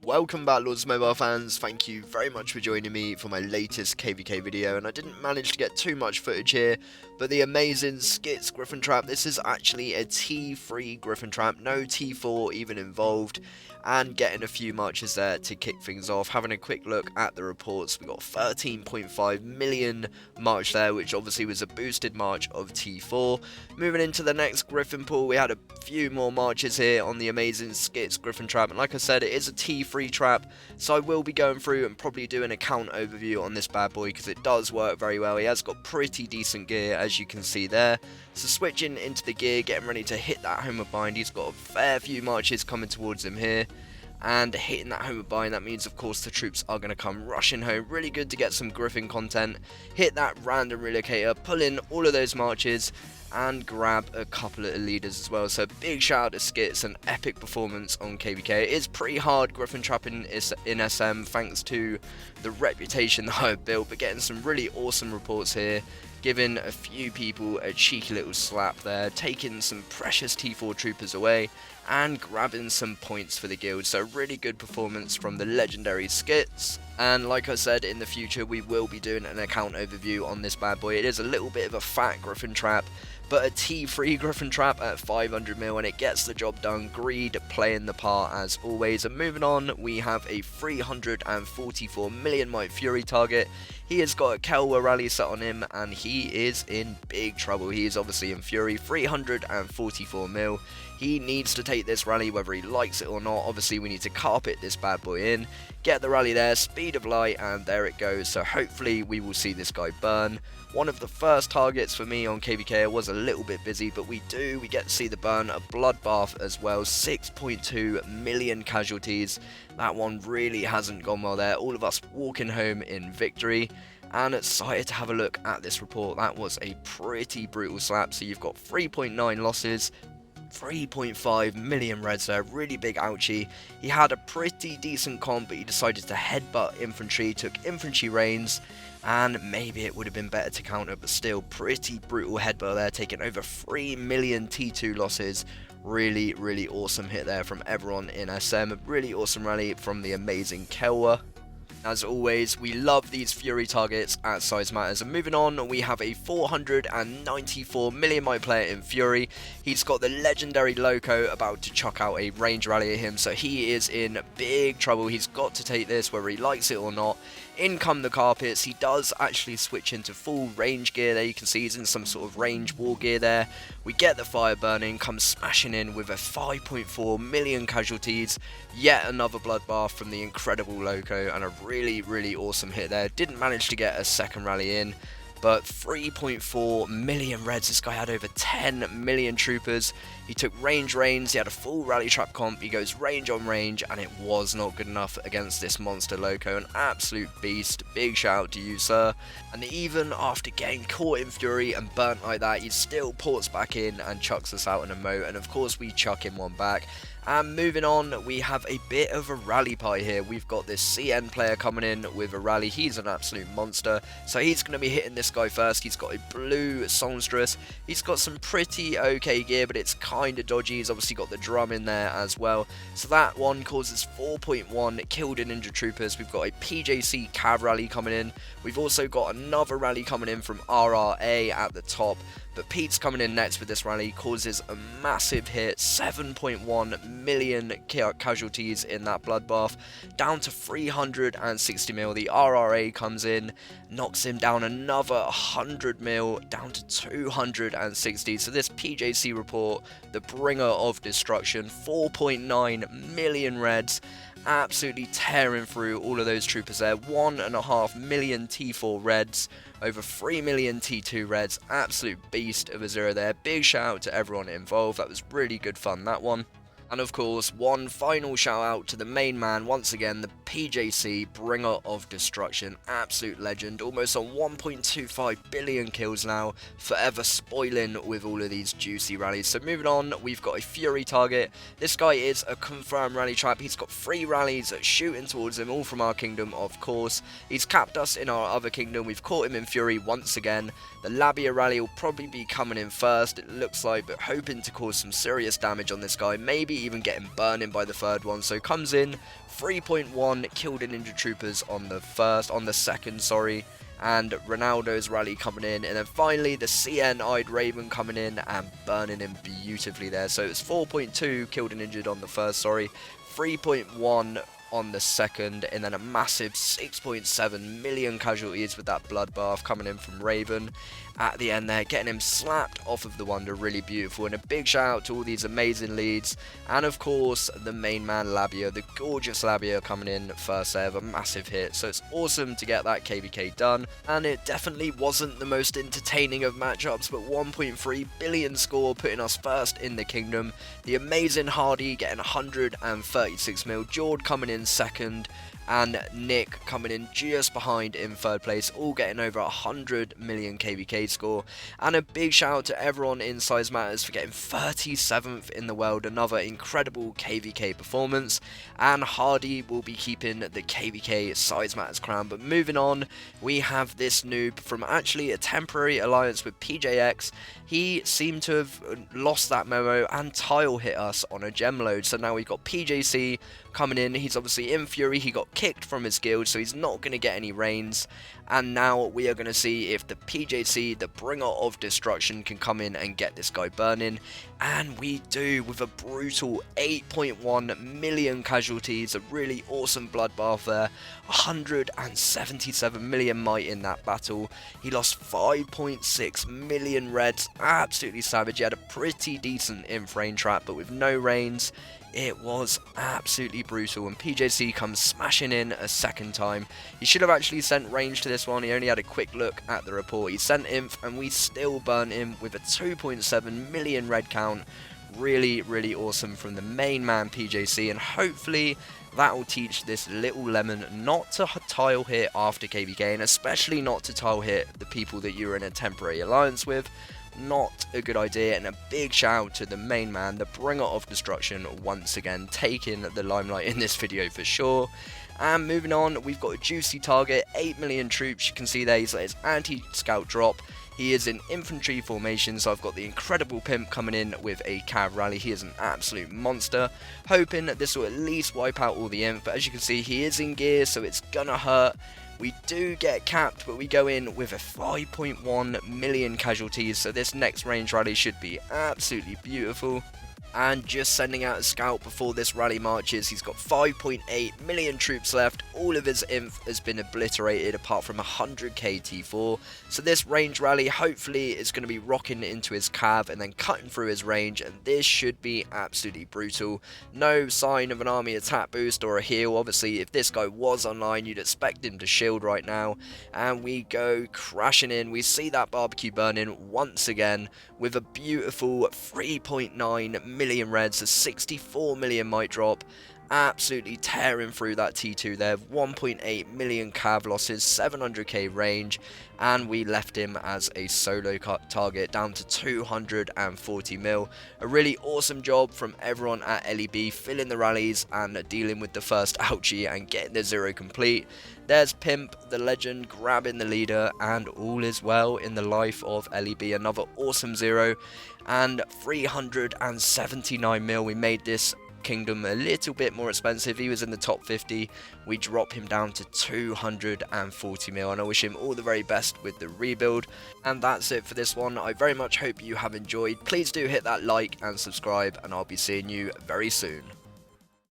Welcome back, Lords Mobile fans. Thank you very much for joining me for my latest KvK video, and I didn't manage to get too much footage here, but the amazing Skitz Gryphon trap. This is actually a T3 Gryphon trap, no T4 even involved, and getting a few marches there to kick things off. Having a quick look at the reports, we got 13.5 million march there, which obviously was a boosted march of T4. Moving into the next Gryphon pool, we had a few more marches here on the amazing Skitz Gryphon trap, and like I said, it is a T3 trap, so I will be going through and probably do an account overview on this bad boy because it does work very well. He has got pretty decent gear, as you can see there. So switching into the gear, getting ready to hit that homeward bind. He's got a fair few marches coming towards him here, and hitting that homeward bind, that means of course the troops are going to come rushing home. Really good to get some Gryphon content, hit that random relocator, pull in all of those marches, and grab a couple of leaders as well. So big shout out to Skitz, an epic performance on KvK. It is pretty hard Gryphon trapping in SM thanks to the reputation that I've built, but getting some really awesome reports here, giving a few people a cheeky little slap there, taking some precious T4 troopers away, and grabbing some points for the guild. So really good performance from the legendary Skitz. And like I said, in the future we will be doing an account overview on this bad boy. It is a little bit of a fat Gryphon trap, but a T3 Gryphon trap at 500 mil, and it gets the job done. Greed playing the part as always. And moving on, we have a 344 million Might Fury target. He has got a Kelwa rally set on him, and he is in big trouble. He is obviously in Fury, 344 mil. He needs to take this rally whether he likes it or not. Obviously we need to carpet this bad boy in, get the rally there, speed of light, and there it goes. So hopefully we will see this guy burn. One of the first targets for me on KvK. I was a little bit busy, but we get to see the burn, a bloodbath as well, 6.2 million casualties. That one really hasn't gone well there. All of us walking home in victory. And excited to have a look at this report. That was a pretty brutal slap. So you've got 3.9 losses, 3.5 million reds there, really big ouchie. He had a pretty decent comp, but he decided to headbutt infantry, took infantry reins, and maybe it would have been better to counter, but still pretty brutal headbutt there, taking over 3 million T2 losses. Really awesome hit there from everyone in SM, a really awesome rally from the amazing Kelwa. As always, we love these Fury targets at size matters. And moving on, we have a 494 million Might player in Fury. He's got the legendary Loco about to chuck out a range rally at him, so he is in big trouble. He's got to take this whether he likes it or not. In come the carpets. He does actually switch into full range gear there. You can see he's in some sort of range war gear there. We get the fire burning, comes smashing in with a 5.4 million casualties. Yet another bloodbath from the incredible Loco, and a really awesome hit there. Didn't manage to get a second rally in, but 3.4 million reds. This guy had over 10 million troopers. He took range reins, he had a full rally trap comp, he goes range on range, and it was not good enough against this monster Loco. An absolute beast. Big shout out to you, sir. And even after getting caught in Fury and burnt like that, he still ports back in and chucks us out in a moat, and of course we chuck him one back. And moving on, we have a bit of a rally pie here. We've got this CN player coming in with a rally. He's an absolute monster. So he's going to be hitting this guy first. He's got a blue songstress. He's got some pretty okay gear, but it's kind of dodgy. He's obviously got the drum in there as well. So that one causes 4.1 killed in ninja troopers. We've got a PJC cav rally coming in. We've also got another rally coming in from RRA at the top. But Pete's coming in next with this rally, causes a massive hit, 7.1 million casualties in that bloodbath, down to 360 mil. The RRA comes in, knocks him down another 100 mil, down to 260. So this PJC report, the bringer of destruction, 4.9 million reds, absolutely tearing through all of those troopers there. 1.5 million T4 reds, over 3 million T2 reds. Absolute beast of a zero there. Big shout out to everyone involved. That was really good fun, that one. And of course, one final shout out to the main man, once again, the PJC, bringer of destruction, absolute legend, almost on 1.25 billion kills now, forever spoiling with all of these juicy rallies. So moving on, we've got a Fury target. This guy is a confirmed rally trap. He's got 3 rallies shooting towards him, all from our kingdom, of course. He's capped us in our other kingdom. We've caught him in Fury once again. The Labia rally will probably be coming in first, it looks like, but hoping to cause some serious damage on this guy. Maybe even getting burning by the third one. So comes in 3.1, killed the Ninja Troopers on the second, sorry. And Ronaldo's rally coming in, and then finally the CN-eyed Raven coming in and burning him beautifully there. So it's 4.2 killed and injured on the first, sorry, 3.1 on the second, and then a massive 6.7 million casualties with that bloodbath coming in from Raven at the end there, getting him slapped off of the Wonder. Really beautiful, and a big shout out to all these amazing leads, and of course the main man Labia, the gorgeous Labia coming in first there, a massive hit. So it's awesome to get that KvK done, and it definitely wasn't the most entertaining of matchups, but 1.3 billion score putting us first in the kingdom. The amazing Hardy getting 136 mil, Jord coming in second, and Nick coming in just behind in third place, all getting over 100 million KvK score. And a big shout out to everyone in Size Matters for getting 37th in the world, another incredible KvK performance, and Hardy will be keeping the KvK Size Matters crown. But moving on, we have this noob from actually a temporary alliance with PJX. He seemed to have lost that memo and tile hit us on a gem load, so now we've got PJC coming in. He's obviously in Fury, he got kicked from his guild, so he's not going to get any reigns. And now we are going to see if the PJC, the bringer of destruction, can come in and get this guy burning. And we do, with a brutal 8.1 million casualties, a really awesome bloodbath there, 177 million might in that battle. He lost 5.6 million reds, absolutely savage. He had a pretty decent in-frame trap, but with no reigns, it was absolutely brutal, and PJC comes smashing in a second time. He should have actually sent range to this one. He only had a quick look at the report. He sent inf, and we still burnt him with a 2.7 million red count. Really, really awesome from the main man PJC, and hopefully that will teach this little lemon not to tile hit after KvK, and especially not to tile hit the people that you're in a temporary alliance with. Not a good idea, and a big shout out to the main man, the bringer of destruction, once again taking the limelight in this video for sure. And moving on, we've got a juicy target, 8 million troops. You can see there he's like his anti-scout drop. He is in infantry formation, so I've got the incredible Pimp coming in with a cav rally. He is an absolute monster, hoping that this will at least wipe out all the imp, but as you can see he is in gear, so it's gonna hurt. We do get capped, but we go in with a 5.1 million casualties, so this next range rally should be absolutely beautiful. And just sending out a scout before this rally marches, he's got 5.8 million troops left. All of his inf has been obliterated apart from 100k T4. So this range rally hopefully is going to be rocking into his cav and then cutting through his range, and this should be absolutely brutal. No sign of an army attack boost or a heal. Obviously if this guy was online you'd expect him to shield right now. And we go crashing in. We see that barbecue burning once again with a beautiful 3.9 million reds, a 64 million might drop, absolutely tearing through that T2 there, 1.8 million cav losses, 700k range, and we left him as a solo target down to 240 mil. A really awesome job from everyone at LEB, filling the rallies and dealing with the first ouchie and getting the zero complete. There's Pimp, the legend, grabbing the leader, and all is well in the life of LEB. Another awesome zero, and 379 mil. We made this kingdom a little bit more expensive. He was in the top 50. We drop him down to 240 mil, and I wish him all the very best with the rebuild. And that's it for this one. I very much hope you have enjoyed. Please do hit that like and subscribe, and I'll be seeing you very soon.